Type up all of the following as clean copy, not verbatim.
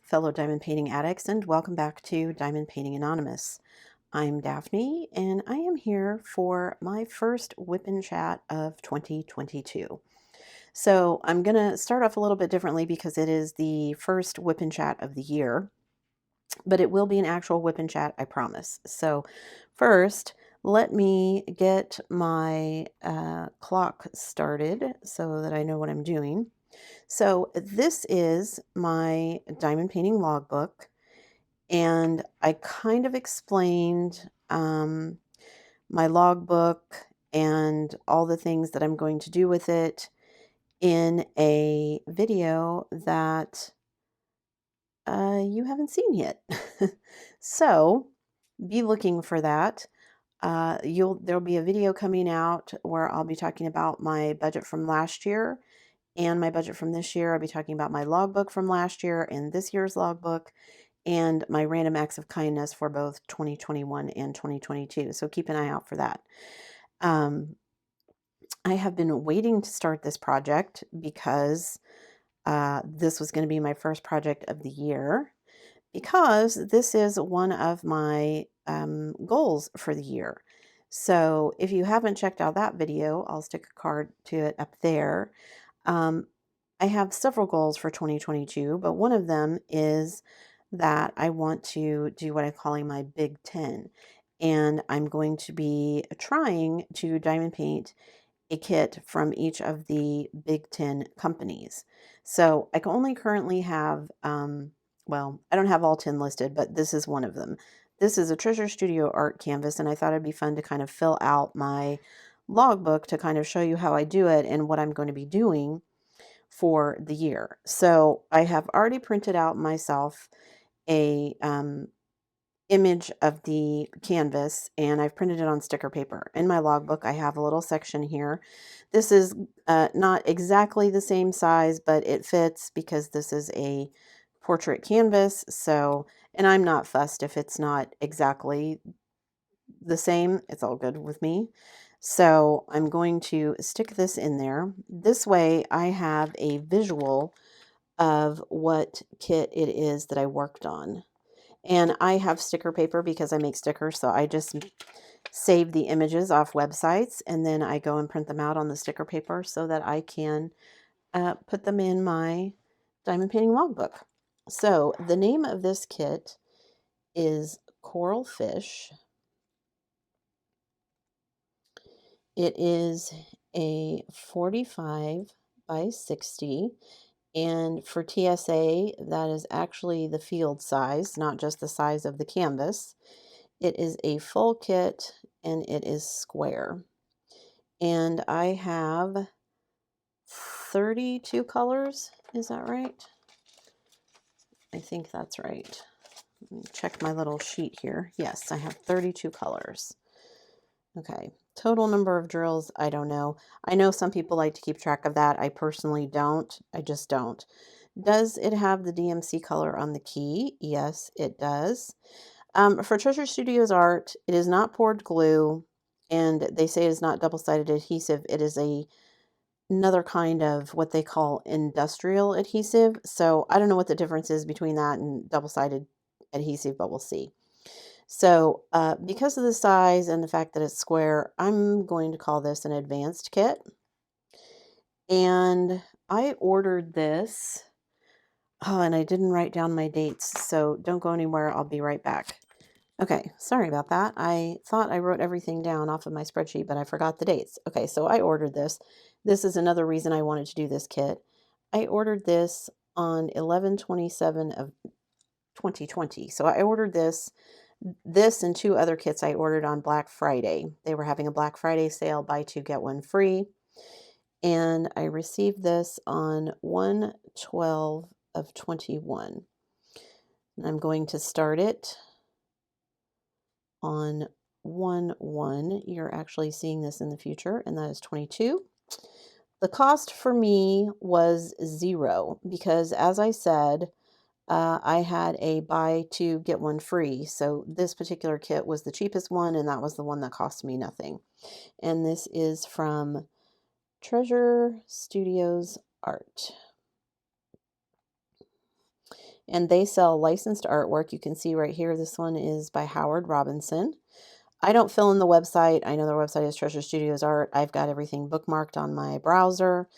fellow diamond painting addicts, and welcome back to Diamond Painting Anonymous. I'm Daphne, and I am here for my first WIP and Chat of 2022. So I'm going to start off a little bit differently because it is the first WIP and Chat of the year, but it will be an actual WIP and Chat, I promise. So first, let me get my clock started so that I know what I'm doing. So this is my diamond painting logbook, and I kind of explained my logbook and all the things that I'm going to do with it in a video that you haven't seen yet. So be looking for that. There'll be a video coming out where I'll be talking about my budget from last year and my budget from this year. I'll be talking about my logbook from last year and this year's logbook, and my random acts of kindness for both 2021 and 2022. So keep an eye out for that. I have been waiting to start this project because this was going to be my first project of the year, because this is one of my goals for the year. So if you haven't checked out that video, I'll stick a card to it up there. I have several goals for 2022, but one of them is that I want to do what I'm calling my Big 10. And I'm going to be trying to diamond paint a kit from each of the Big 10 companies. So I can only currently have, well, I don't have all 10 listed, but this is one of them. This is a Treasure Studio art canvas, and I thought it'd be fun to kind of fill out my logbook to kind of show you how I do it and what I'm going to be doing for the year. So I have already printed out myself a image of the canvas, and I've printed it on sticker paper. In my logbook, I have a little section here. This is not exactly the same size, but it fits because this is a portrait canvas. So, and I'm not fussed if it's not exactly the same. It's all good with me. So I'm going to stick this in there. This way I have a visual of what kit it is that I worked on. And I have sticker paper because I make stickers, so I just save the images off websites, and then I go and print them out on the sticker paper so that I can put them in my diamond painting logbook. So the name of this kit is Coral Fish. It is a 45 by 60, and for TSA, that is actually the field size, not just the size of the canvas. It is a full kit, and it is square. And I have 32 colors. Is that right? I think that's right. Let me check my little sheet here. Yes, I have 32 colors. Okay, total number of drills, I don't know. I know some people like to keep track of that. I personally don't. I just don't. Does it have the DMC color on the key? Yes, it does. For Treasure Studios art, it is not poured glue, and they say it is not double-sided adhesive. It is another kind of what they call industrial adhesive. So I don't know what the difference is between that and double-sided adhesive, but we'll see. So because of the size and the fact that it's square, I'm going to call this an advanced kit. And I ordered this. Oh, and I didn't write down my dates, so don't go anywhere. I'll be right back. Okay, sorry about that. I thought I wrote everything down off of my spreadsheet, but I forgot the dates. Okay, so I ordered this. This is another reason I wanted to do this kit. I ordered this on 11/27 of 2020. So I ordered this and two other kits I ordered on Black Friday. They were having a Black Friday sale, buy two, get one free. And I received this on 1/12 of 21. And I'm going to start it on 1/1. You're actually seeing this in the future, and that is 22. The cost for me was $0 because, as I said, I had a buy two, get one free. So this particular kit was the cheapest one, and that was the one that cost me nothing. And this is from Treasure Studios Art. and they sell licensed artwork. You can see right here, this one is by Howard Robinson. I don't fill in the website. I know their website is Treasure Studios Art. I've got everything bookmarked on my browser.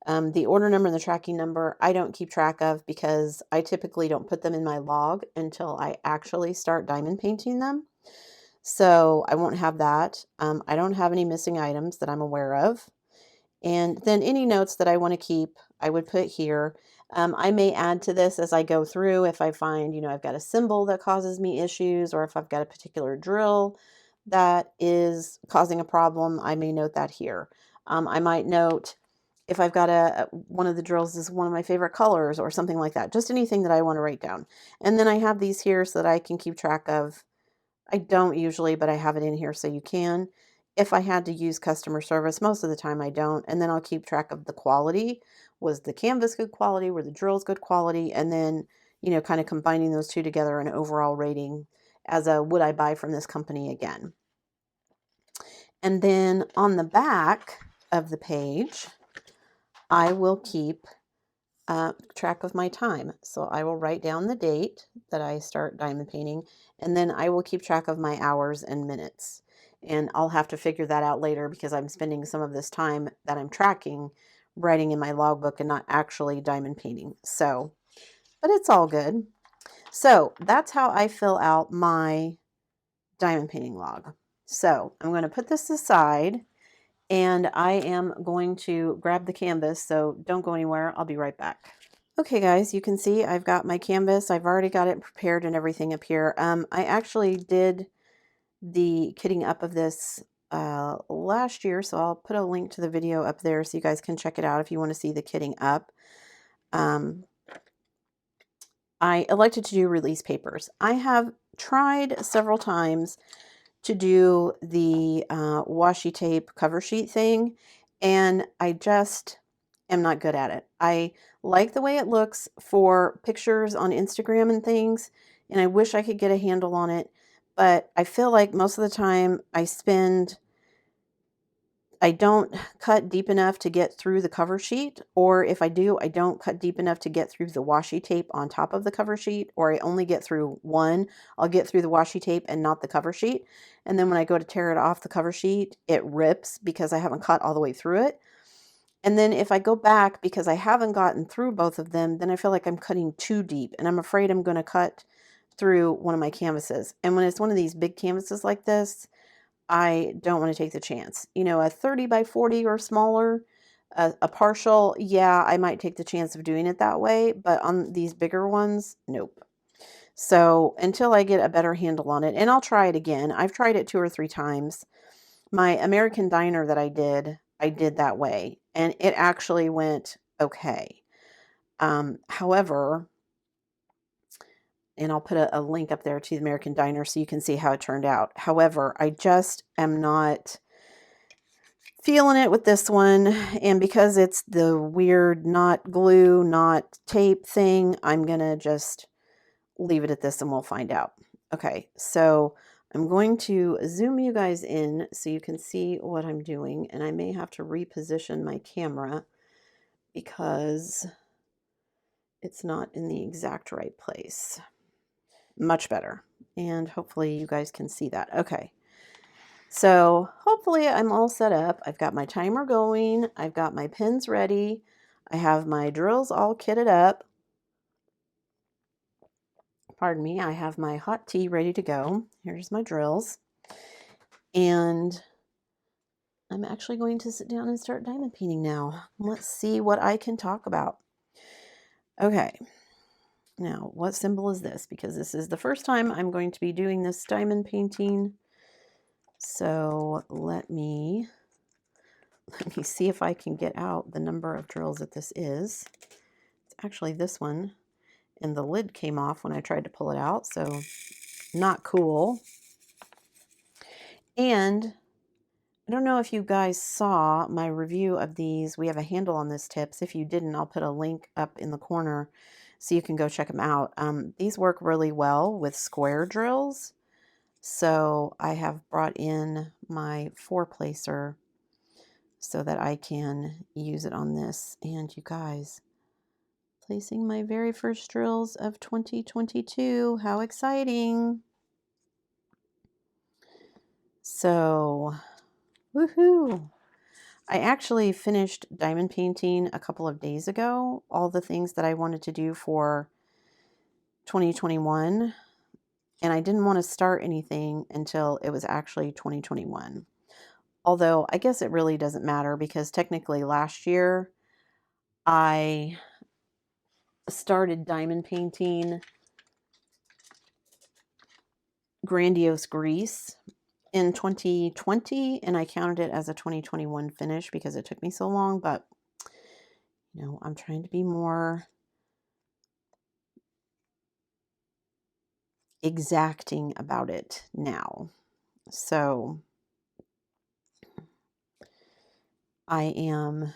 The order number and the tracking number, I don't keep track of because I typically don't put them in my log until I actually start diamond painting them. So I won't have that. I don't have any missing items that I'm aware of. And then any notes that I want to keep, I would put here. I may add to this as I go through if I find, I've got a symbol that causes me issues, or if I've got a particular drill that is causing a problem, I may note that here. I might note if I've got one of the drills is one of my favorite colors or something like that, just anything that I want to write down. And then I have these here so that I can keep track of. I don't usually, but I have it in here so you can. If I had to use customer service, most of the time I don't. And then I'll keep track of the quality. Was the canvas good quality? Were the drills good quality? And then, kind of combining those two together, an overall rating as a would I buy from this company again. And then on the back of the page, I will keep track of my time. So I will write down the date that I start diamond painting, and then I will keep track of my hours and minutes. And I'll have to figure that out later because I'm spending some of this time that I'm tracking writing in my logbook and not actually diamond painting. So, but it's all good. So that's how I fill out my diamond painting log. So I'm going to put this aside and I am going to grab the canvas. So don't go anywhere. I'll be right back. Okay guys, you can see I've got my canvas. I've already got it prepared and everything up here. I actually did the kitting up of this last year, so I'll put a link to the video up there so you guys can check it out if you want to see the kitting up. I elected to do release papers. I have tried several times to do the washi tape cover sheet thing, and I just am not good at it. I like the way it looks for pictures on Instagram and things, and I wish I could get a handle on it, but I feel like most of the time I don't cut deep enough to get through the cover sheet, or if I do, I don't cut deep enough to get through the washi tape on top of the cover sheet, or I only get through one. I'll get through the washi tape and not the cover sheet. And then when I go to tear it off the cover sheet, it rips because I haven't cut all the way through it. And then if I go back because I haven't gotten through both of them, then I feel like I'm cutting too deep and I'm afraid I'm going to cut through one of my canvases. And when it's one of these big canvases like this, I don't want to take the chance. A 30 by 40 or smaller, a partial, yeah, I might take the chance of doing it that way, but on these bigger ones, nope. So until I get a better handle on it, and I'll try it again. I've tried it 2 or 3 times. My American Diner that I did that way, and it actually went okay. However, and I'll put a link up there to the American Diner so you can see how it turned out. However, I just am not feeling it with this one, and because it's the weird not glue, not tape thing, I'm gonna just leave it at this and we'll find out. Okay, so I'm going to zoom you guys in so you can see what I'm doing, and I may have to reposition my camera because it's not in the exact right place. Much better. And hopefully you guys can see that. Okay. So hopefully I'm all set up. I've got my timer going. I've got my pins ready. I have my drills all kitted up. Pardon me. I have my hot tea ready to go. Here's my drills. And I'm actually going to sit down and start diamond painting now. Let's see what I can talk about. Okay. Now, what symbol is this? Because this is the first time I'm going to be doing this diamond painting. So let me see if I can get out the number of drills that this is. It's actually this one, and the lid came off when I tried to pull it out, so not cool. And I don't know if you guys saw my review of these. We have a handle on this tips. If you didn't, I'll put a link up in the corner so you can go check them out. These work really well with square drills. So I have brought in my 4-placer so that I can use it on this. And you guys, Placing my very first drills of 2022. How exciting! So, woohoo! I actually finished diamond painting a couple of days ago, all the things that I wanted to do for 2021, and I didn't want to start anything until it was actually 2021. Although I guess it really doesn't matter because technically last year I started diamond painting Grandiose Grease in 2020, and I counted it as a 2021 finish because it took me so long. But you know, I'm trying to be more exacting about it now. So I am,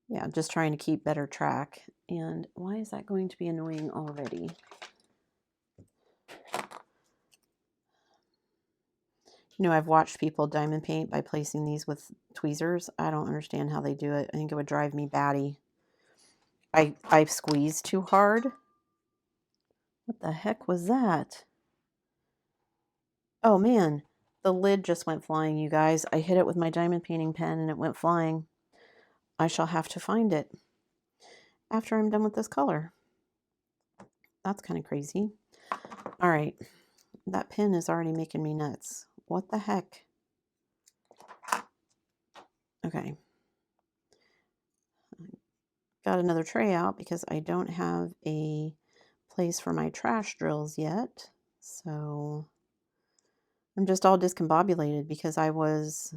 yeah, just trying to keep better track. And why is that going to be annoying already? You know, I've watched people diamond paint by placing these with tweezers. I don't understand how they do it. I think it would drive me batty. I squeezed too hard. What the heck was that? Oh man, the lid just went flying, you guys. I hit it with my diamond painting pen and it went flying. I shall have to find it after I'm done with this color. That's kind of crazy. All right, that pen is already making me nuts. What the heck? Okay. Got another tray out because I don't have a place for my trash drills yet. So I'm just all discombobulated because I was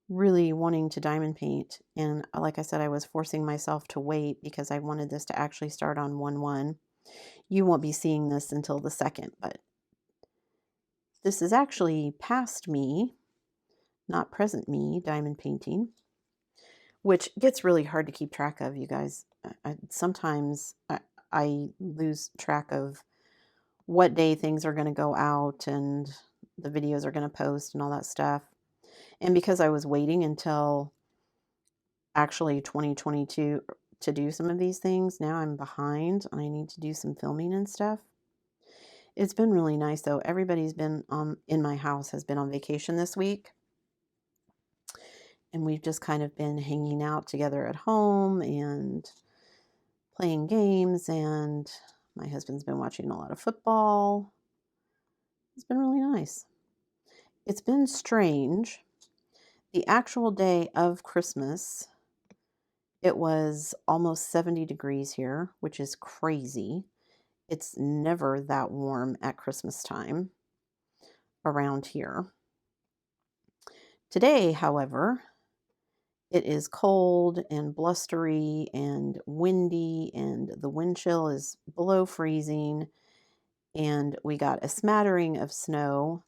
really wanting to diamond paint. And like I said, I was forcing myself to wait because I wanted this to actually start on 1/1. You won't be seeing this until the 2nd, but this is actually past me, not present me, diamond painting, which gets really hard to keep track of, you guys. Sometimes I lose track of what day things are going to go out and the videos are going to post and all that stuff. And because I was waiting until actually 2022 to do some of these things, now I'm behind. I need to do some filming and stuff. It's been really nice though. Everybody's been in my house has been on vacation this week. And we've just kind of been hanging out together at home and playing games, and my husband's been watching a lot of football. It's been really nice. It's been strange. The actual day of Christmas, it was almost 70 degrees here, which is crazy. It's never that warm at Christmas time around here. Today, however, it is cold and blustery and windy, and the wind chill is below freezing, and we got a smattering of snow,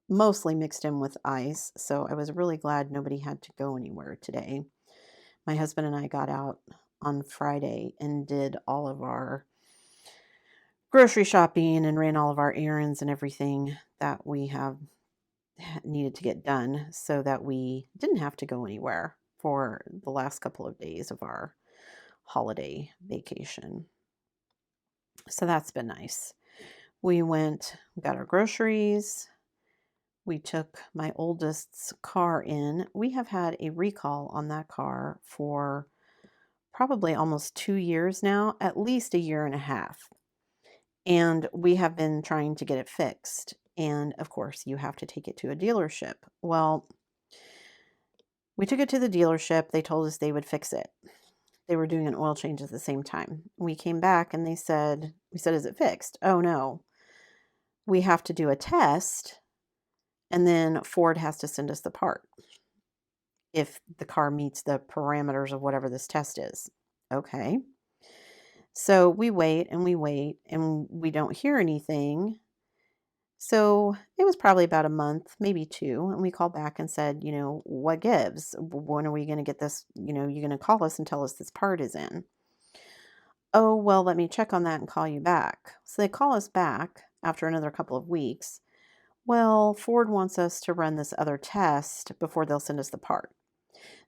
mostly mixed in with ice, so I was really glad nobody had to go anywhere today. My husband and I got out on Friday and did all of our grocery shopping and ran all of our errands and everything that we have needed to get done so that we didn't have to go anywhere for the last couple of days of our holiday vacation. So that's been nice. We got our groceries. We took my oldest's car in. We have had a recall on that car for probably almost 2 years now, at least a year and a half. And we have been trying to get it fixed. And of course, you have to take it to a dealership. Well, we took it to the dealership. They told us they would fix it. They were doing an oil change at the same time. We came back and we said, is it fixed? Oh no, we have to do a test and then Ford has to send us the part if the car meets the parameters of whatever this test is. Okay. So we wait and we don't hear anything. So it was probably about a month, maybe 2. And we called back and said, what gives? When are we going to get this? You're going to call us and tell us this part is in. Oh, well, let me check on that and call you back. So they call us back after another couple of weeks. Well, Ford wants us to run this other test before they'll send us the part.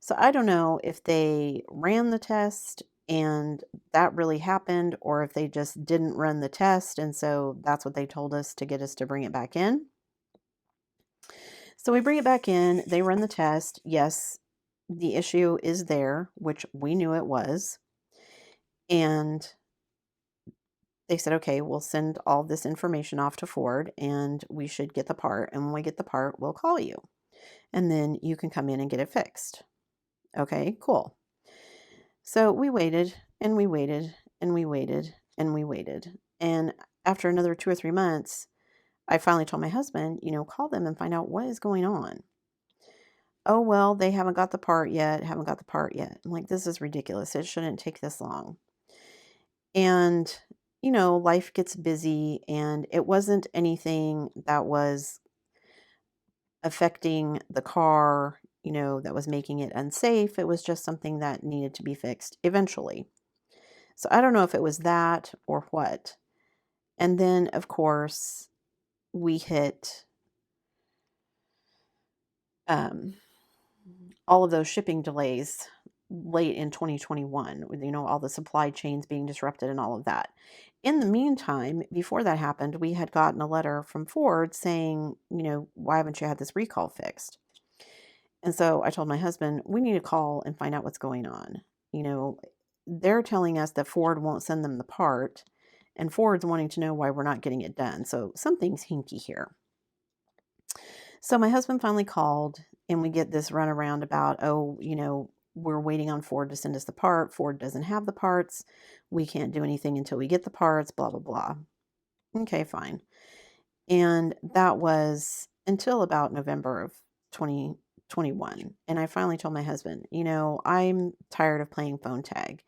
So I don't know if they ran the test and that really happened, or if they just didn't run the test, and so that's what they told us to get us to bring it back in. So we bring it back in, they run the test. Yes, the issue is there, which we knew it was. And they said, okay, we'll send all this information off to Ford and we should get the part. And when we get the part, we'll call you. And then you can come in and get it fixed. Okay, cool. So we waited and we waited and we waited and we waited. And after another 2 or 3 months, I finally told my husband, call them and find out what is going on. Oh, well, they haven't got the part yet, haven't got the part yet. I'm like, this is ridiculous. It shouldn't take this long. And, life gets busy, and it wasn't anything that was affecting the car, that was making it unsafe. It was just something that needed to be fixed eventually. So I don't know if it was that or what. And then, of course, we hit um, all of those shipping delays late in 2021, with, all the supply chains being disrupted and all of that. In the meantime, before that happened, we had gotten a letter from Ford saying, why haven't you had this recall fixed? And so I told my husband, we need to call and find out what's going on. You know, they're telling us that Ford won't send them the part, and Ford's wanting to know why we're not getting it done. So something's hinky here. So my husband finally called, and we get this runaround about, oh, we're waiting on Ford to send us the part. Ford doesn't have the parts. We can't do anything until we get the parts, blah, blah, blah. Okay, fine. And that was until about November of 2021. And I finally told my husband, I'm tired of playing phone tag.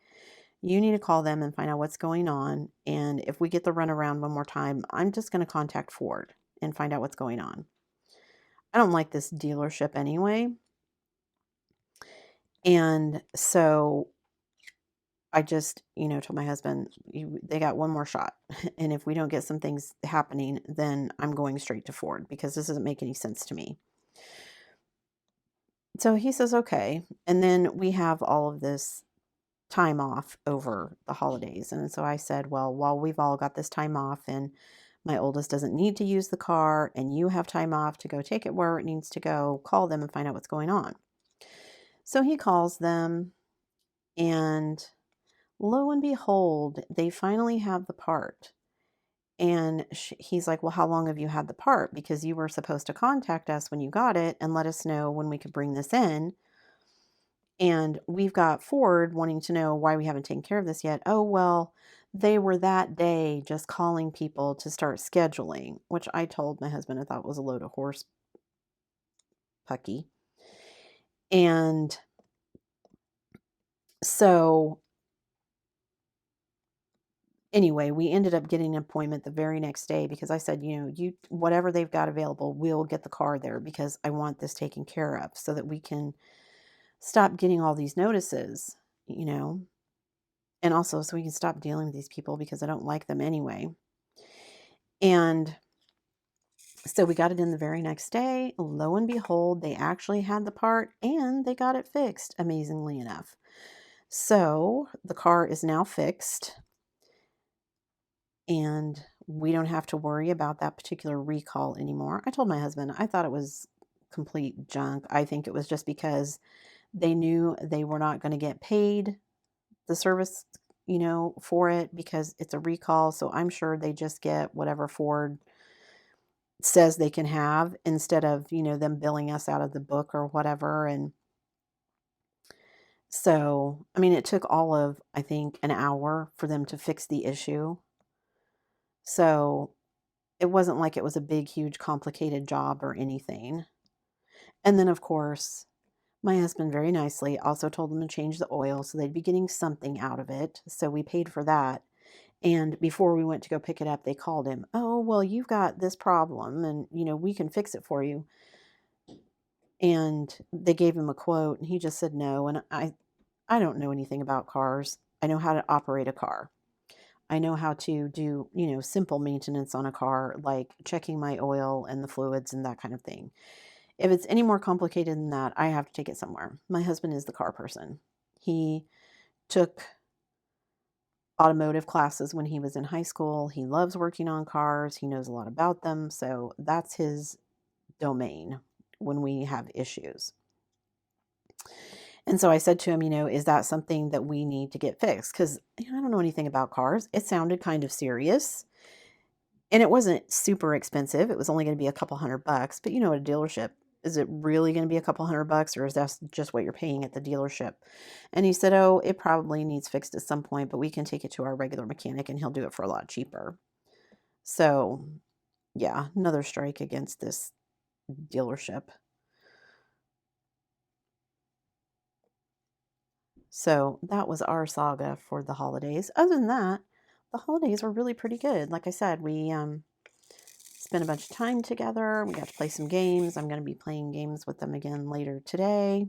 You need to call them and find out what's going on. And if we get the runaround one more time, I'm just going to contact Ford and find out what's going on. I don't like this dealership anyway. And so I just, told my husband, they got one more shot. And if we don't get some things happening, then I'm going straight to Ford because this doesn't make any sense to me. So he says, okay. And then we have all of this time off over the holidays. And so I said, well, while we've all got this time off and my oldest doesn't need to use the car and you have time off to go take it where it needs to go, call them and find out what's going on. So he calls them, and lo and behold, they finally have the part. And he's like, well, how long have you had the part? Because you were supposed to contact us when you got it and let us know when we could bring this in. And we've got Ford wanting to know why we haven't taken care of this yet. Oh, well, they were that day just calling people to start scheduling, which I told my husband I thought was a load of horse pucky. And so anyway, we ended up getting an appointment the very next day because I said, you whatever they've got available, we'll get the car there because I want this taken care of so that we can stop getting all these notices, and also so we can stop dealing with these people because I don't like them anyway. And so we got it in the very next day. Lo and behold, they actually had the part and they got it fixed, amazingly enough. So the car is now fixed, and we don't have to worry about that particular recall anymore. I told my husband I thought it was complete junk. I think it was just because they knew they were not going to get paid the service, for it because it's a recall. So I'm sure they just get whatever Ford says they can have instead of, them billing us out of the book or whatever. And so, I mean, it took all of, I think, an hour for them to fix the issue. So it wasn't like it was a big, huge, complicated job or anything. And then, of course, my husband very nicely also told them to change the oil so they'd be getting something out of it. So we paid for that. And before we went to go pick it up, they called him. Oh, well, you've got this problem and, we can fix it for you. And they gave him a quote and he just said no. And I don't know anything about cars. I know how to operate a car. I know how to do, simple maintenance on a car, like checking my oil and the fluids and that kind of thing. If it's any more complicated than that, I have to take it somewhere. My husband is the car person. He took automotive classes when he was in high school. He loves working on cars. He knows a lot about them. So that's his domain when we have issues. And so I said to him, is that something that we need to get fixed? Because I don't know anything about cars. It sounded kind of serious. And it wasn't super expensive. It was only going to be a couple $100. But at a dealership, is it really going to be a couple $100, or is that just what you're paying at the dealership? And he said, oh, it probably needs fixed at some point, but we can take it to our regular mechanic and he'll do it for a lot cheaper. So yeah, another strike against this dealership. So that was our saga for the holidays. Other than that, the holidays were really pretty good. Like I said, we spent a bunch of time together. We got to play some games. I'm going to be playing games with them again later today.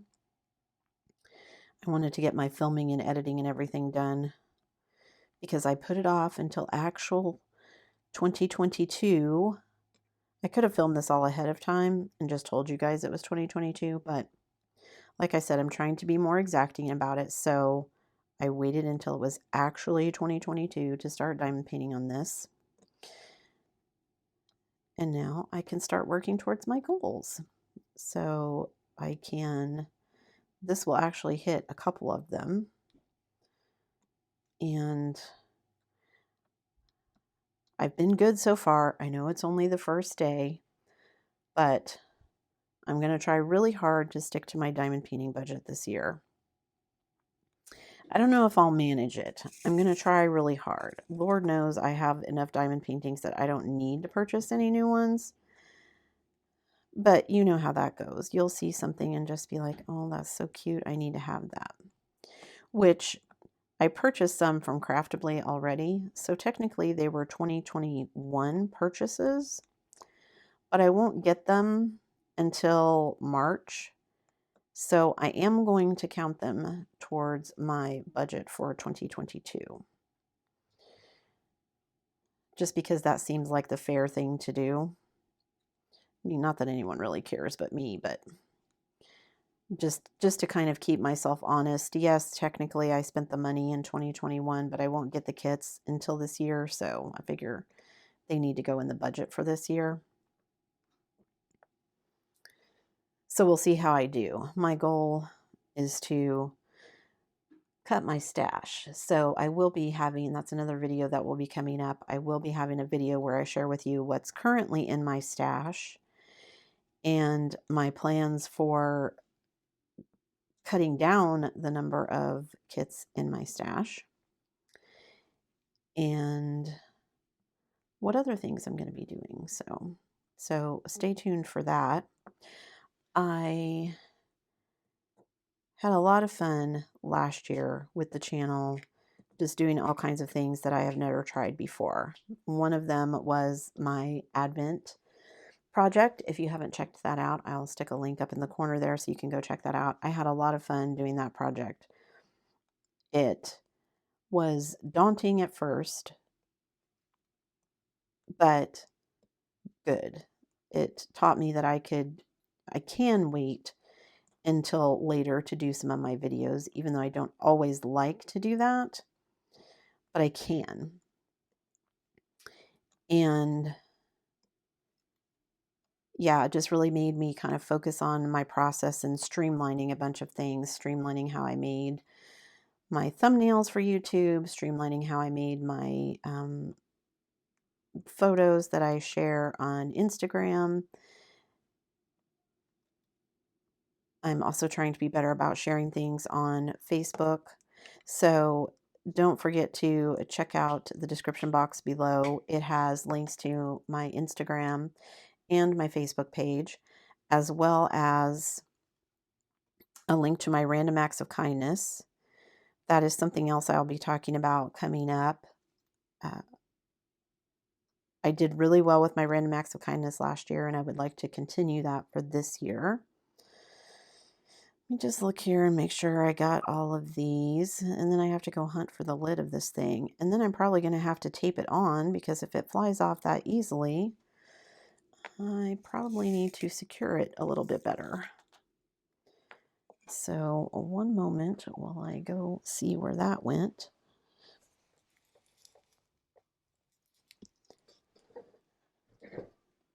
I wanted to get my filming and editing and everything done because I put it off until actual 2022. I could have filmed this all ahead of time and just told you guys it was 2022, but like I said, I'm trying to be more exacting about it, so I waited until it was actually 2022 to start diamond painting on this. And now I can start working towards my goals. So this will actually hit a couple of them. And I've been good so far. I know it's only the first day, but I'm going to try really hard to stick to my diamond painting budget this year. I don't know if I'll manage it. I'm going to try really hard. Lord knows I have enough diamond paintings that I don't need to purchase any new ones. But you know how that goes. You'll see something and just be like, oh, that's so cute. I need to have that. Which I purchased some from Craftably already. So technically they were 2021 purchases. But I won't get them until March. So I am going to count them towards my budget for 2022. Just because that seems like the fair thing to do. I mean, not that anyone really cares but me, but just to kind of keep myself honest. Yes, technically I spent the money in 2021, but I won't get the kits until this year, so I figure they need to go in the budget for this year. So we'll see how I do. My goal is to cut my stash. So I will be having, that's another video that will be coming up. I will be having a video where I share with you what's currently in my stash and my plans for cutting down the number of kits in my stash and what other things I'm going to be doing. So stay tuned for that. I had a lot of fun last year with the channel, just doing all kinds of things that I have never tried before. One of them was my Advent project. If you haven't checked that out, I'll stick a link up in the corner there so you can go check that out. I had a lot of fun doing that project. It was daunting at first, but good. It taught me that I can wait until later to do some of my videos, even though I don't always like to do that, but I can. And yeah, it just really made me kind of focus on my process and streamlining a bunch of things, streamlining how I made my thumbnails for YouTube, streamlining how I made my photos that I share on Instagram. I'm also trying to be better about sharing things on Facebook. So don't forget to check out the description box below. It has links to my Instagram and my Facebook page, as well as a link to my random acts of kindness. That is something else I'll be talking about coming up. I did really well with my random acts of kindness last year, and I would like to continue that for this year. Let me just look here and make sure I got all of these, and then I have to go hunt for the lid of this thing. And then I'm probably going to have to tape it on, because if it flies off that easily, I probably need to secure it a little bit better. So one moment while I go see where that went.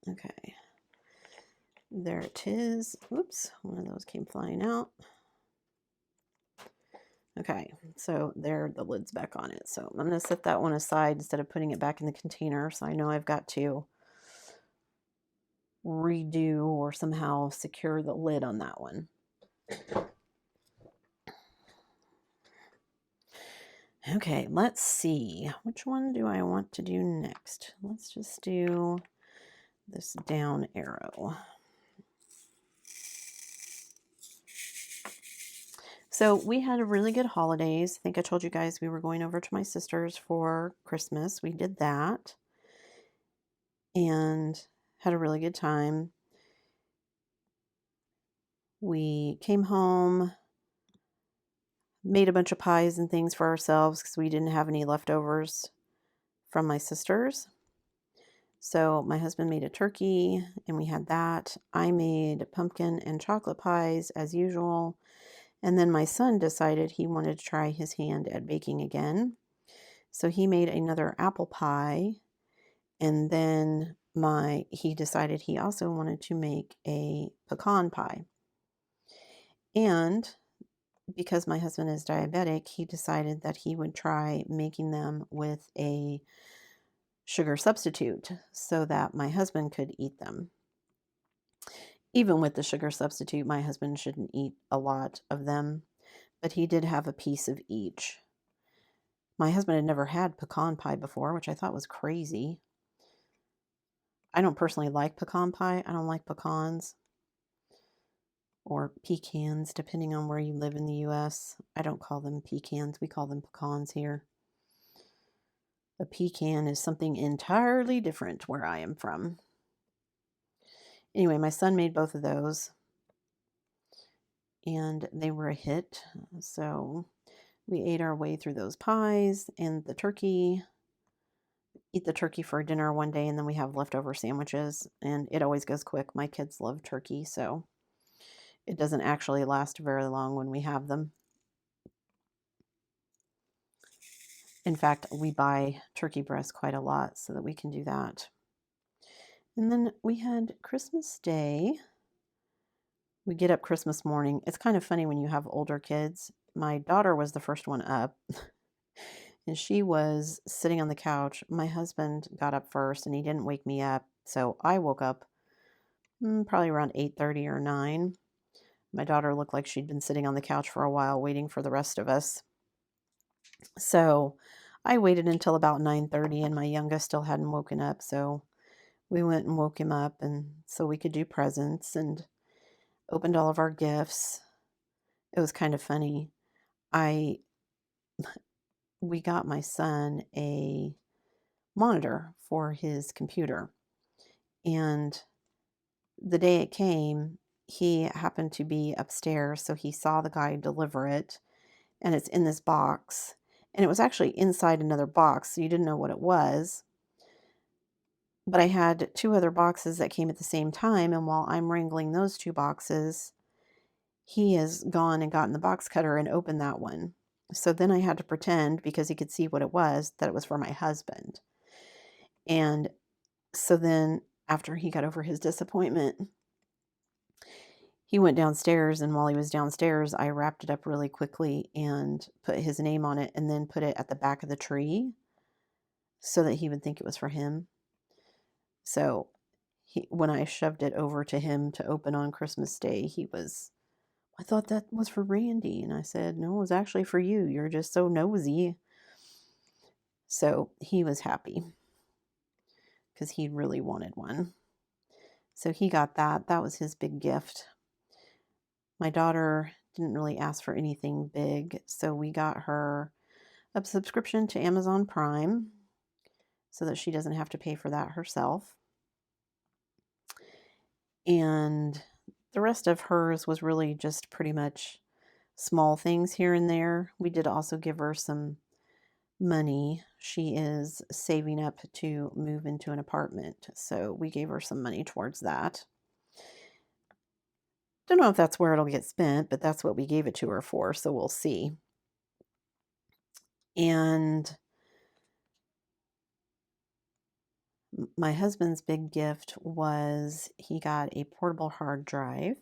Okay, there it is. Oops, one of those came flying out. Okay, so there, the lid's back on it. So I'm going to set that one aside instead of putting it back in the container. So I know I've got to redo or somehow secure the lid on that one. Okay, let's see. Which one do I want to do next? Let's just do this down arrow. So we had a really good holidays. I think I told you guys we were going over to my sister's for Christmas. We did that and had a really good time. We came home, made a bunch of pies and things for ourselves because we didn't have any leftovers from my sister's. So my husband made a turkey and we had that. I made pumpkin and chocolate pies as usual. And then my son decided he wanted to try his hand at baking again. So he made another apple pie. And then he decided he also wanted to make a pecan pie. And because my husband is diabetic, he decided that he would try making them with a sugar substitute so that my husband could eat them. Even with the sugar substitute, my husband shouldn't eat a lot of them, but he did have a piece of each. My husband had never had pecan pie before, which I thought was crazy. I don't personally like pecan pie. I don't like pecans or pecans, depending on where you live in the U.S. I don't call them pecans. We call them pecans here. A pecan is something entirely different where I am from. Anyway, my son made both of those, and they were a hit. So we ate our way through those pies and the turkey. Eat the turkey for dinner one day, and then we have leftover sandwiches, and it always goes quick. My kids love turkey, so it doesn't actually last very long when we have them. In fact, we buy turkey breast quite a lot so that we can do that. And then we had Christmas Day. We get up Christmas morning. It's kind of funny when you have older kids. My daughter was the first one up, and she was sitting on the couch. My husband got up first, and he didn't wake me up, so I woke up probably around 8:30 or 9. My daughter looked like she'd been sitting on the couch for a while waiting for the rest of us. So I waited until about 9:30, and my youngest still hadn't woken up, so we went and woke him up and so we could do presents and opened all of our gifts. It was kind of funny. We got my son a monitor for his computer, and the day it came, he happened to be upstairs, so he saw the guy deliver it, and it's in this box, and it was actually inside another box, so you didn't know what it was. But I had 2 other boxes that came at the same time, and while I'm wrangling those 2 boxes, he has gone and gotten the box cutter and opened that one. So then I had to pretend, because he could see what it was, that it was for my husband. And so then after he got over his disappointment, he went downstairs, and while he was downstairs, I wrapped it up really quickly and put his name on it and then put it at the back of the tree so that he would think it was for him. So when I shoved it over to him to open on Christmas Day, I thought that was for Randy. And I said, no, it was actually for you. You're just so nosy. So he was happy because he really wanted one. So he got that. That was his big gift. My daughter didn't really ask for anything big, so we got her a subscription to Amazon Prime so that she doesn't have to pay for that herself. And the rest of hers was really just pretty much small things here and there. We did also give her some money. she is saving up to move into an apartment. So we gave her some money towards that. Don't know if that's where it'll get spent, but that's what we gave it to her for. So we'll see. And my husband's big gift was he got a portable hard drive.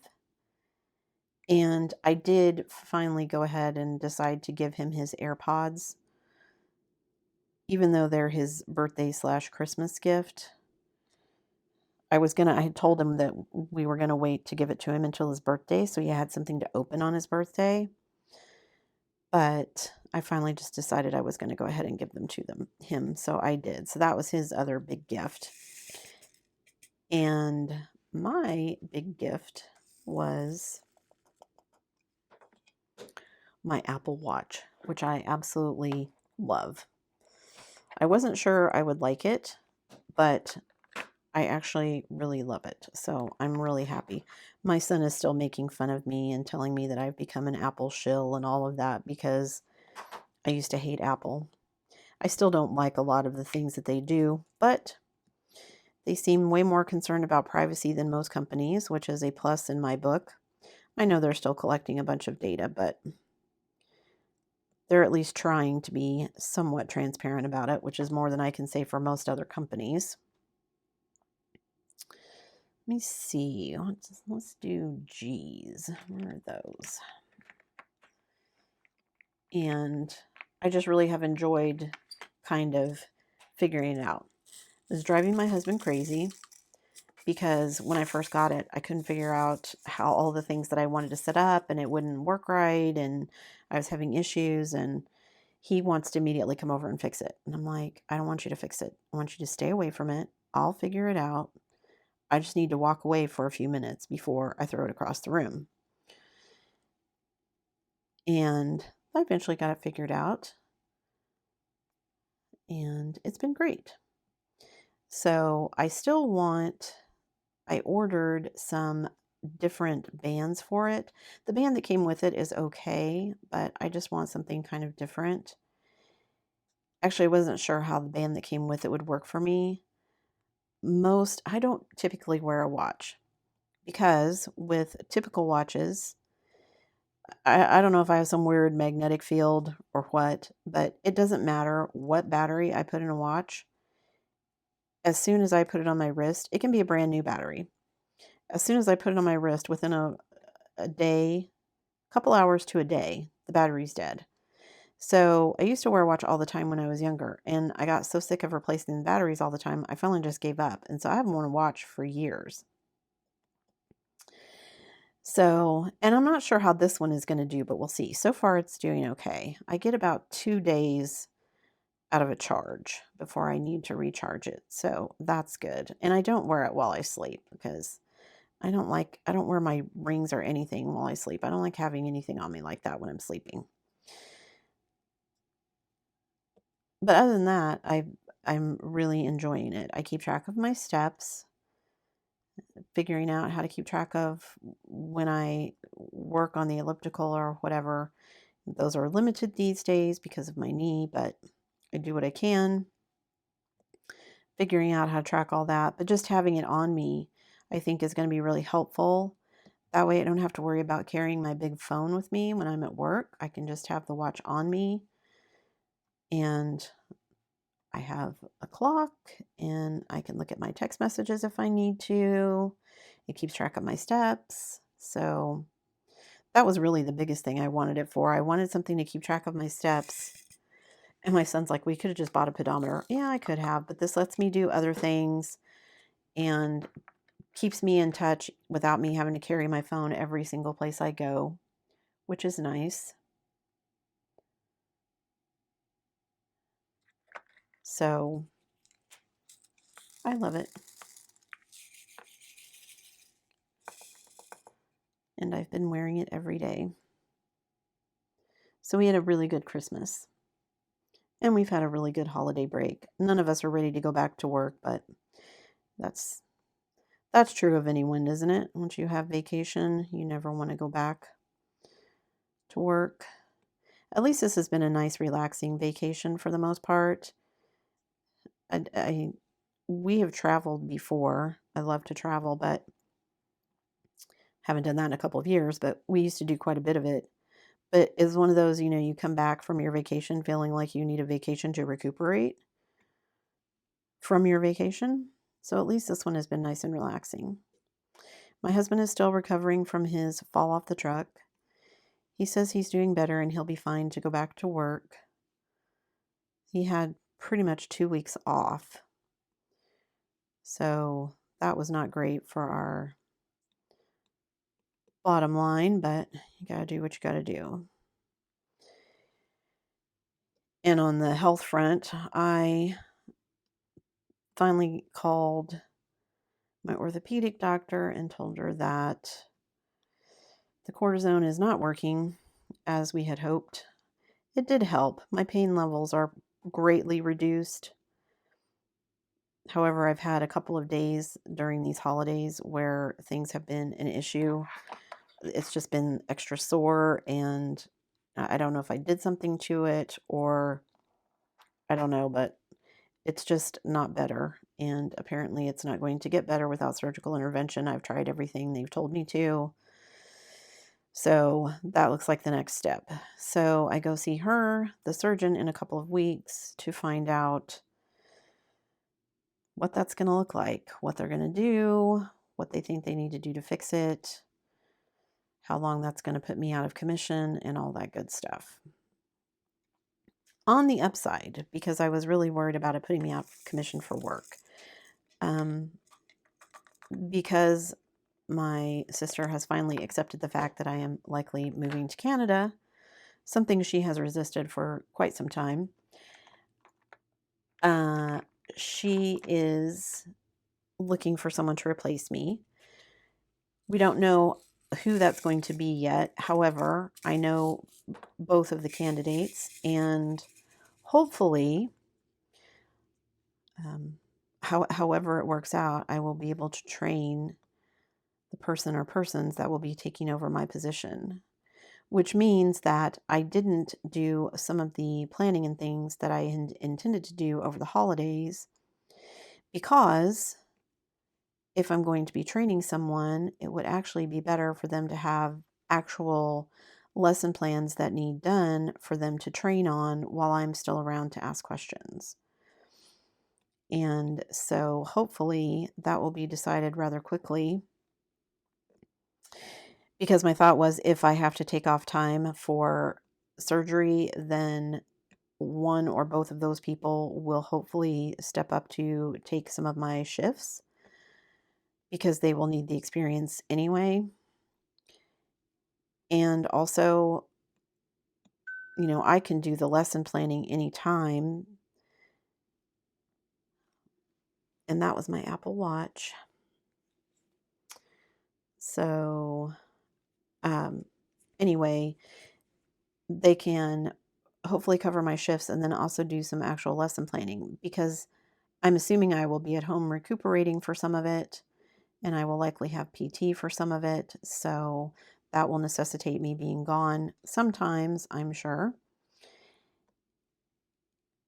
And I did finally go ahead and decide to give him his AirPods, even though they're his birthday / Christmas gift. I had told him that we were going to wait to give it to him until his birthday, so he had something to open on his birthday. But I finally just decided I was going to go ahead and give them to him, so I did. So that was his other big gift. And my big gift was my Apple Watch, which I absolutely love. I wasn't sure I would like it, but I actually really love it. So I'm really happy. My son is still making fun of me and telling me that I've become an Apple shill and all of that because I used to hate Apple. I still don't like a lot of the things that they do, but they seem way more concerned about privacy than most companies, which is a plus in my book. I know they're still collecting a bunch of data, but they're at least trying to be somewhat transparent about it, which is more than I can say for most other companies. Let me see. Let's do G's. Where are those? And I just really have enjoyed kind of figuring it out. It was driving my husband crazy because when I first got it, I couldn't figure out how all the things that I wanted to set up and it wouldn't work right. And I was having issues and he wants to immediately come over and fix it. And I'm like, I don't want you to fix it. I want you to stay away from it. I'll figure it out. I just need to walk away for a few minutes before I throw it across the room. And I eventually got it figured out. And it's been great. So I ordered some different bands for it. The band that came with it is okay, but I just want something kind of different. Actually, I wasn't sure how the band that came with it would work for me. I don't typically wear a watch because with typical watches, I don't know if I have some weird magnetic field or what, but it doesn't matter what battery I put in a watch. As soon as I put it on my wrist, it can be a brand new battery. As soon as I put it on my wrist, within a day, couple hours to a day, the battery's dead. So I used to wear a watch all the time when I was younger, and I got so sick of replacing the batteries all the time, I finally just gave up. And so I haven't worn a watch for years. So, and I'm not sure how this one is going to do, but we'll see. So far, it's doing okay. I get about 2 days out of a charge before I need to recharge it. So that's good. And I don't wear it while I sleep because I don't wear my rings or anything while I sleep. I don't like having anything on me like that when I'm sleeping. But other than that, I'm really enjoying it. I keep track of my steps, figuring out how to keep track of when I work on the elliptical or whatever. Those are limited these days because of my knee, but I do what I can. Figuring out how to track all that, but just having it on me, I think is going to be really helpful. That way I don't have to worry about carrying my big phone with me when I'm at work. I can just have the watch on me and I have a clock and I can look at my text messages if I need to. It keeps track of my steps. So that was really the biggest thing I wanted it for. I wanted something to keep track of my steps. And my son's like, we could have just bought a pedometer. Yeah, I could have, but this lets me do other things and keeps me in touch without me having to carry my phone every single place I go, which is nice. So I love it. And I've been wearing it every day. So we had a really good Christmas. And we've had a really good holiday break. None of us are ready to go back to work, but that's true of anyone, isn't it? Once you have vacation, you never want to go back to work. At least this has been a nice, relaxing vacation for the most part. we have traveled before. I love to travel, but haven't done that in a couple of years, but we used to do quite a bit of it. But it's one of those, you come back from your vacation feeling like you need a vacation to recuperate from your vacation. So at least this one has been nice and relaxing. My husband is still recovering from his fall off the truck. He says he's doing better and he'll be fine to go back to work. He had pretty much 2 weeks off. So that was not great for our bottom line, but you got to do what you got to do. And on the health front, I finally called my orthopedic doctor and told her that the cortisone is not working as we had hoped. It did help. My pain levels are greatly reduced. However, I've had a couple of days during these holidays where things have been an issue. It's just been extra sore, and I don't know if I did something to it or I don't know, but it's just not better. And apparently it's not going to get better without surgical intervention. I've tried everything they've told me to. So that looks like the next step. So I go see her, the surgeon, in a couple of weeks to find out what that's going to look like, what they're going to do, what they think they need to do to fix it, how long that's going to put me out of commission, and all that good stuff. On the upside, because I was really worried about it putting me out of commission for work, because my sister has finally accepted the fact that I am likely moving to Canada, something she has resisted for quite some time. She is looking for someone to replace me. We don't know who that's going to be yet. However, I know both of the candidates, and hopefully, however it works out, I will be able to train the person or persons that will be taking over my position, which means that I didn't do some of the planning and things that I intended to do over the holidays, because if I'm going to be training someone, it would actually be better for them to have actual lesson plans that need done for them to train on while I'm still around to ask questions. And so hopefully that will be decided rather quickly, because my thought was if I have to take off time for surgery, then one or both of those people will hopefully step up to take some of my shifts, because they will need the experience anyway. And also, I can do the lesson planning anytime. And that was my Apple Watch. So, anyway, they can hopefully cover my shifts and then also do some actual lesson planning, because I'm assuming I will be at home recuperating for some of it, and I will likely have PT for some of it. So that will necessitate me being gone sometimes, I'm sure.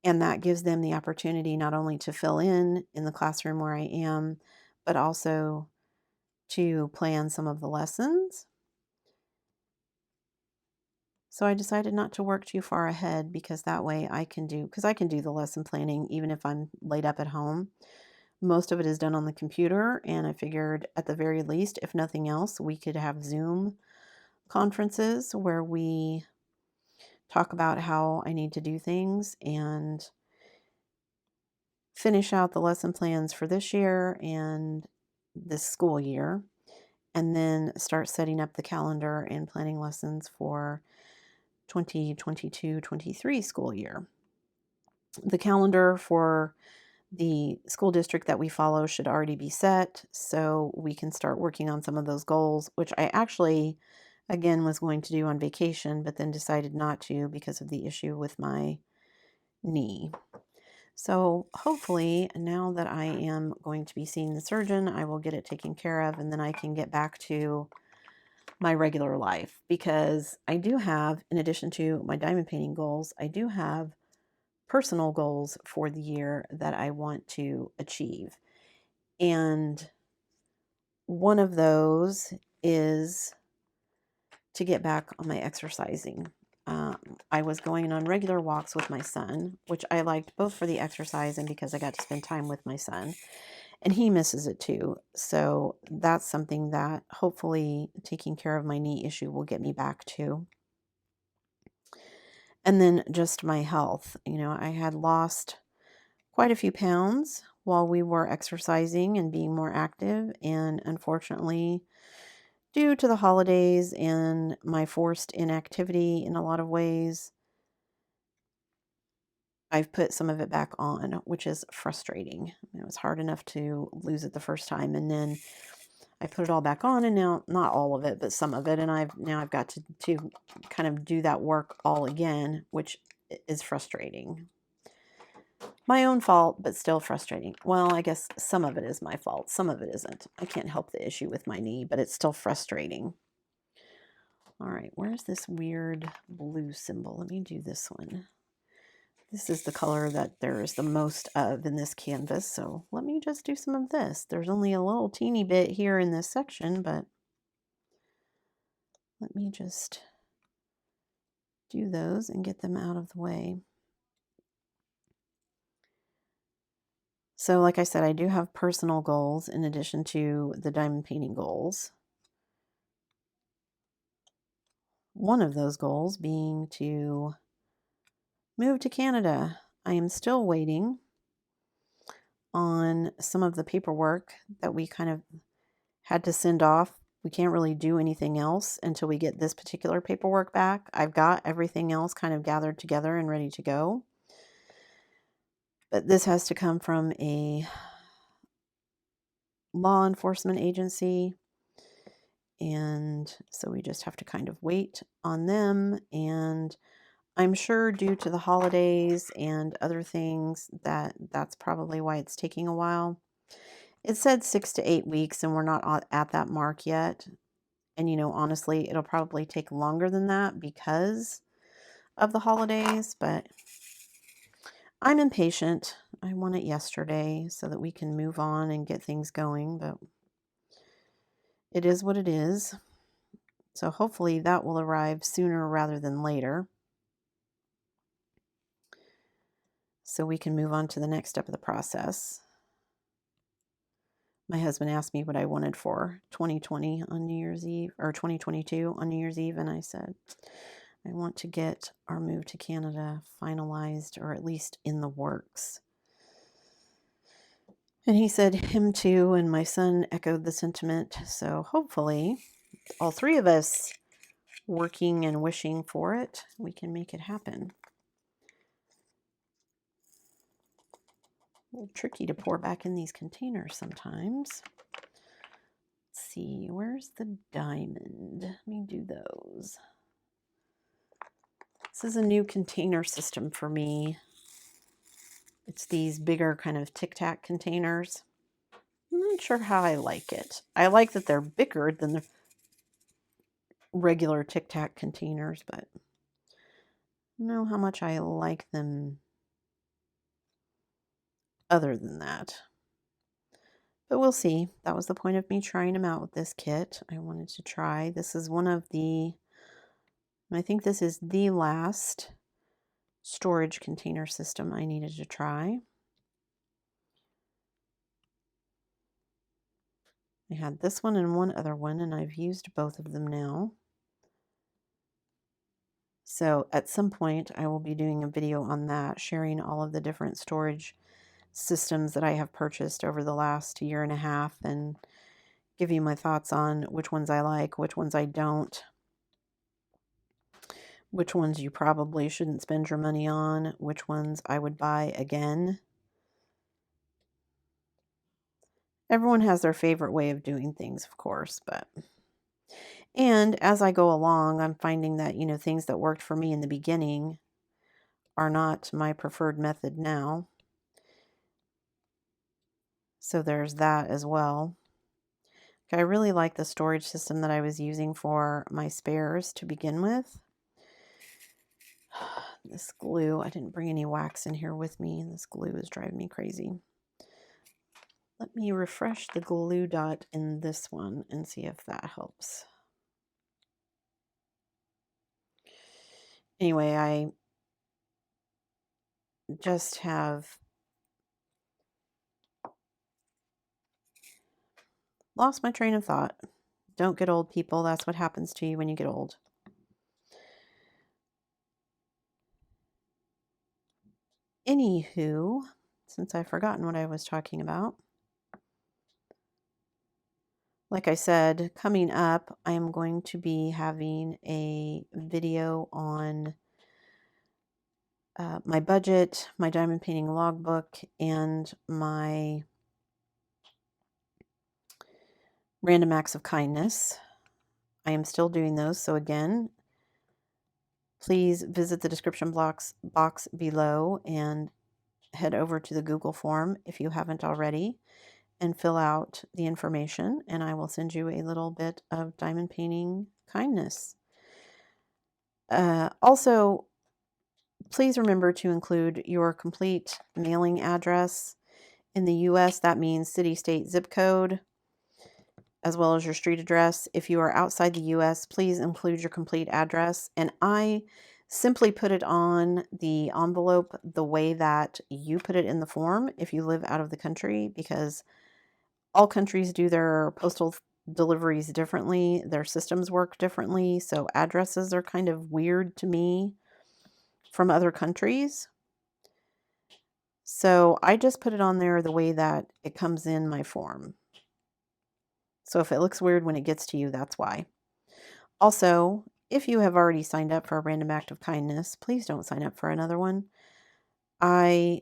And that gives them the opportunity not only to fill in the classroom where I am, but also to plan some of the lessons. So I decided not to work too far ahead, because that way I can do the lesson planning even if I'm laid up at home. Most of it is done on the computer, and I figured at the very least, if nothing else, we could have Zoom conferences where we talk about how I need to do things and finish out the lesson plans for this year and this school year, and then start setting up the calendar and planning lessons for 2022-23 school year. The calendar for the school district that we follow should already be set, so we can start working on some of those goals, which I actually, again, was going to do on vacation, but then decided not to because of the issue with my knee. So hopefully, now that I am going to be seeing the surgeon, I will get it taken care of, and then I can get back to my regular life, because I do have, in addition to my diamond painting goals, I do have personal goals for the year that I want to achieve. And one of those is to get back on my exercising. I was going on regular walks with my son, which I liked both for the exercise and because I got to spend time with my son. And he misses it too. So that's something that hopefully taking care of my knee issue will get me back to. And then just my health. You know, I had lost quite a few pounds while we were exercising and being more active. And unfortunately, due to the holidays and my forced inactivity in a lot of ways, I've put some of it back on, which is frustrating. It was hard enough to lose it the first time, and then I put it all back on, and now, not all of it, but some of it, and I've got to kind of do that work all again, which is frustrating. My own fault, but still frustrating. Well, I guess some of it is my fault. Some of it isn't. I can't help the issue with my knee, but it's still frustrating. All right, where's this weird blue symbol? Let me do this one. This is the color that there is the most of in this canvas, so let me just do some of this. There's only a little teeny bit here in this section, but let me just do those and get them out of the way. So like I said, I do have personal goals in addition to the diamond painting goals. One of those goals being to move to Canada. I am still waiting on some of the paperwork that we kind of had to send off. We can't really do anything else until we get this particular paperwork back. I've got everything else kind of gathered together and ready to go. But this has to come from a law enforcement agency. And so we just have to kind of wait on them. And I'm sure due to the holidays and other things that's probably why it's taking a while. It said 6 to 8 weeks, and we're not at that mark yet. And, you know, honestly, it'll probably take longer than that because of the holidays, but I'm impatient. I want it yesterday so that we can move on and get things going, but it is what it is. So hopefully that will arrive sooner rather than later, so we can move on to the next step of the process. My husband asked me what I wanted for 2020 on New Year's Eve, or 2022 on New Year's Eve, and I said, I want to get our move to Canada finalized, or at least in the works. And he said him too, and my son echoed the sentiment. So hopefully, all three of us working and wishing for it, we can make it happen. A little tricky to pour back in these containers sometimes. Let's see, where's the diamond? Let me do those. This is a new container system for me. It's these bigger kind of tic-tac containers. I'm not sure how I like it. I like that they're bigger than the regular tic-tac containers, but I don't know how much I like them other than that. But we'll see. That was the point of me trying them out with this kit. I wanted to try. This is one of the, I think this is the last storage container system I needed to try. I had this one and one other one, and I've used both of them now. So at some point, I will be doing a video on that, sharing all of the different storage systems that I have purchased over the last year and a half, and give you my thoughts on which ones I like, which ones I don't, which ones you probably shouldn't spend your money on, which ones I would buy again. Everyone has their favorite way of doing things, of course, but... And as I go along, I'm finding that, you know, things that worked for me in the beginning are not my preferred method now. So there's that as well. I really like the storage system that I was using for my spares to begin with. this glue. I didn't bring any wax in here with me. This glue is driving me crazy. Let me refresh the glue dot in this one and see if that helps. Anyway, I just have lost my train of thought. Don't get old, people. That's what happens to you when you get old. Anywho, since I've forgotten what I was talking about, like I said, coming up, I am going to be having a video on my budget, my diamond painting logbook, and my random acts of kindness. I am still doing those. So again, please visit the description box below and head over to the Google form if you haven't already and fill out the information, and I will send you a little bit of diamond painting kindness. Also, please remember to include your complete mailing address. In the US, that means city, state, zip code, as well as your street address. If you are outside the US, please include your complete address. And I simply put it on the envelope the way that you put it in the form if you live out of the country, because all countries do their postal deliveries differently. Their systems work differently. So addresses are kind of weird to me from other countries. So I just put it on there the way that it comes in my form. So if it looks weird when it gets to you, that's why. Also, if you have already signed up for a random act of kindness, please don't sign up for another one. I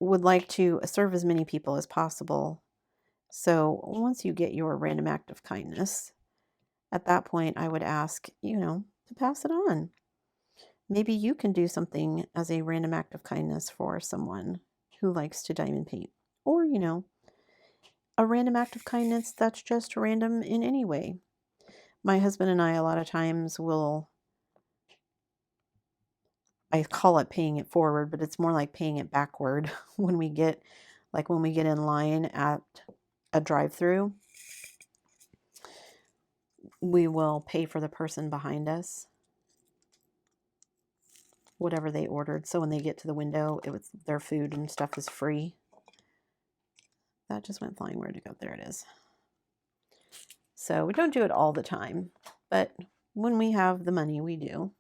would like to serve as many people as possible. So once you get your random act of kindness, at that point, I would ask, to pass it on. Maybe you can do something as a random act of kindness for someone who likes to diamond paint. Or, a random act of kindness that's just random in any way. My husband and I, a lot of times, I call it paying it forward, but it's more like paying it backward when we get in line at a drive-through. We will pay for the person behind us whatever they ordered. So when they get to the window, their food and stuff is free. That just went flying. Where'd it go? There it is. So we don't do it all the time, but when we have the money, we do.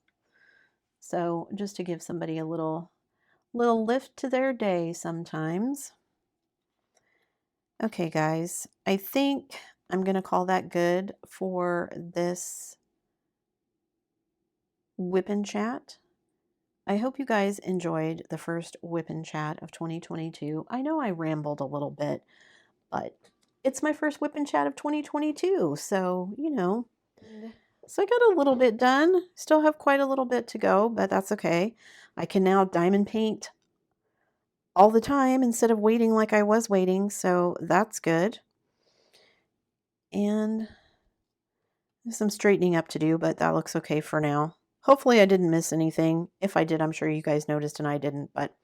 So just to give somebody a little lift to their day sometimes. Okay, guys, I think I'm going to call that good for this whip and chat. I hope you guys enjoyed the first whip and chat of 2022. I know I rambled a little bit, but it's my first whip and chat of 2022. So, so I got a little bit done. Still have quite a little bit to go, but that's okay. I can now diamond paint all the time instead of waiting like I was waiting. So that's good. And there's some straightening up to do, but that looks okay for now. Hopefully I didn't miss anything. If I did, I'm sure you guys noticed and I didn't. But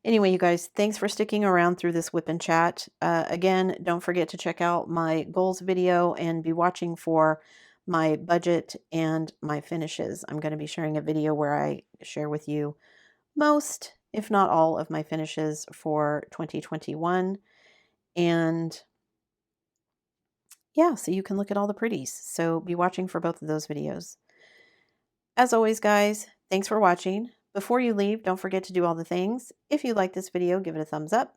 anyway, you guys, thanks for sticking around through this whip and chat. Again, don't forget to check out my goals video and be watching for my budget and my finishes. I'm going to be sharing a video where I share with you most, if not all, of my finishes for 2021. And yeah, so you can look at all the pretties. So be watching for both of those videos. As always, guys, thanks for watching. Before you leave, don't forget to do all the things. If you like this video, give it a thumbs up.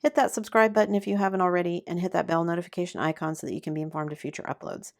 Hit that subscribe button if you haven't already, and hit that bell notification icon so that you can be informed of future uploads.